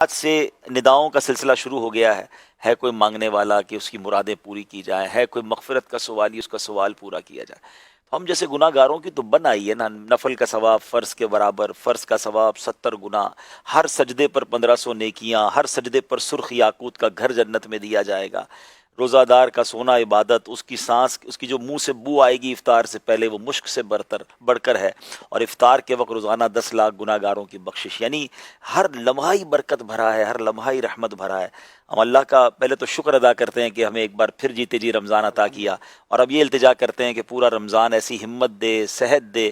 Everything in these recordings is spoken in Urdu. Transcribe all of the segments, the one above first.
آج سے نداؤں کا سلسلہ شروع ہو گیا ہے کوئی مانگنے والا کہ اس کی مرادیں پوری کی جائیں، ہے کوئی مغفرت کا سوالی اس کا سوال پورا کیا جائے. ہم جیسے گناہ گاروں کی تو بن آئی ہے نا، نفل کا ثواب فرض کے برابر، فرض کا ثواب 70 گنا، ہر سجدے پر 1500 نیکیاں، ہر سجدے پر سرخ یاقوت کا گھر جنت میں دیا جائے گا. روزہ دار کا سونا عبادت، اس کی سانس، اس کی جو منہ سے بو آئے گی افطار سے پہلے وہ مشک سے بڑھ کر ہے. اور افطار کے وقت روزانہ 10 لاکھ گناہ گاروں کی بخشش، یعنی ہر لمحہ ہی برکت بھرا ہے، ہر لمحہ ہی رحمت بھرا ہے. ہم اللہ کا پہلے تو شکر ادا کرتے ہیں کہ ہمیں ایک بار پھر جیتے جی رمضان عطا کیا، اور اب یہ التجا کرتے ہیں کہ پورا رمضان ایسی ہمت دے، صحت دے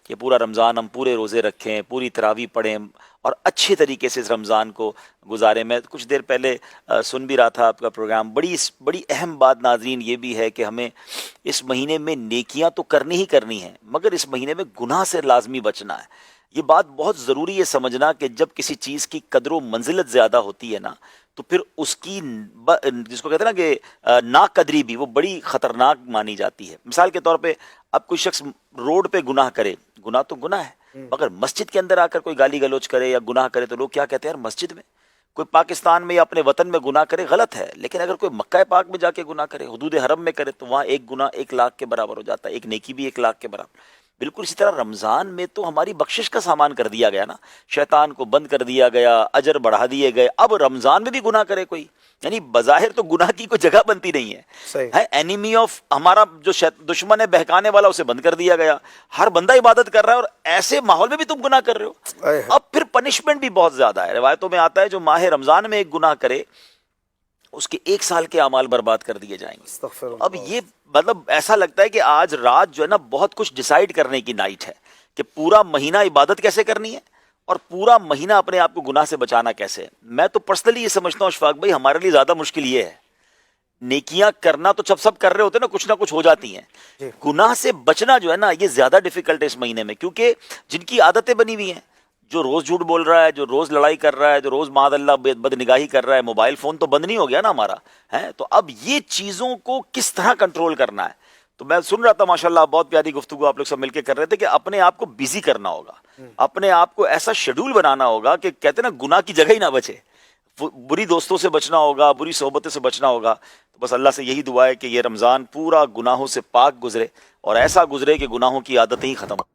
کہ پورا رمضان ہم پورے روزے رکھیں، پوری تراویح پڑھیں اور اچھے طریقے سے اس رمضان کو گزاریں. میں کچھ دیر پہلے سن بھی رہا تھا آپ کا پروگرام. بڑی اہم بات ناظرین یہ بھی ہے کہ ہمیں اس مہینے میں نیکیاں تو کرنی ہی کرنی ہیں، مگر اس مہینے میں گناہ سے لازمی بچنا ہے. یہ بات بہت ضروری ہے سمجھنا کہ جب کسی چیز کی قدر و منزلت زیادہ ہوتی ہے نا، تو پھر اس کی جس کو کہتے ہیں نا کہ ناقدری بھی وہ بڑی خطرناک مانی جاتی ہے. مثال کے طور پہ اب کوئی شخص روڈ پہ گناہ کرے، گناہ تو گناہ ہے، مگر مسجد کے اندر آ کر کوئی گالی گلوچ کرے یا گناہ کرے تو لوگ کیا کہتے ہیں، یار مسجد میں. کوئی پاکستان میں یا اپنے وطن میں گناہ کرے غلط ہے، لیکن اگر کوئی مکہ پاک میں جا کے گناہ کرے، حدود حرم میں کرے، تو وہاں ایک گناہ 1 لاکھ کے برابر ہو جاتا ہے، ایک نیکی بھی 1 لاکھ کے برابر. بالکل اسی طرح رمضان میں تو ہماری بخشش کا سامان کر دیا گیا نا، شیطان کو بند کر دیا گیا، اجر بڑھا دیے گئے. اب رمضان میں بھی گناہ کرے کوئی، یعنی بظاہر تو گناہ کی کوئی جگہ بنتی نہیں ہے. اینیمی آف ہمارا جو دشمن ہے، بہکانے والا، اسے بند کر دیا گیا. ہر بندہ عبادت کر رہا ہے اور ایسے ماحول میں بھی تم گناہ کر رہے ہو. اب پھر پنشمنٹ بھی بہت زیادہ ہے. روایتوں میں آتا ہے جو ماہ رمضان میں ایک گناہ کرے اس کے 1 سال کے اعمال برباد کر دیے جائیں گے. اب یہ مطلب ایسا لگتا ہے کہ آج رات جو ہے نا بہت کچھ ڈیسائیڈ کرنے کی نائٹ ہے کہ پورا مہینہ عبادت کیسے کرنی ہے اور پورا مہینہ اپنے آپ کو گناہ سے بچانا کیسے ہے. میں تو پرسنلی یہ سمجھتا ہوں اشفاق بھائی، ہمارے لیے زیادہ مشکل یہ ہے. نیکیاں کرنا تو سب کر رہے ہوتے ہیں نا، کچھ نہ کچھ ہو جاتی ہیں. گناہ سے بچنا جو ہے نا یہ زیادہ ڈیفیکلٹ ہے اس مہینے میں، کیونکہ جن کی عادتیں بنی ہوئی ہیں، جو روز جھوٹ بول رہا ہے، جو روز لڑائی کر رہا ہے، جو روز معاذ اللہ بد نگاہی کر رہا ہے، موبائل فون تو بند نہیں ہو گیا نا ہمارا ہے. تو اب یہ چیزوں کو کس طرح کنٹرول کرنا ہے. تو میں سن رہا تھا ماشاءاللہ بہت پیاری گفتگو آپ لوگ سب مل کے کر رہے تھے کہ اپنے آپ کو بیزی کرنا ہوگا، اپنے آپ کو ایسا شیڈول بنانا ہوگا کہ کہتے ہیں نا گناہ کی جگہ ہی نہ بچے. بری دوستوں سے بچنا ہوگا، بری صحبتوں سے بچنا ہوگا. تو بس اللہ سے یہی دعا ہے کہ یہ رمضان پورا گناہوں سے پاک گزرے اور ایسا گزرے کہ گناہوں کی عادتیں ہی ختم ہو.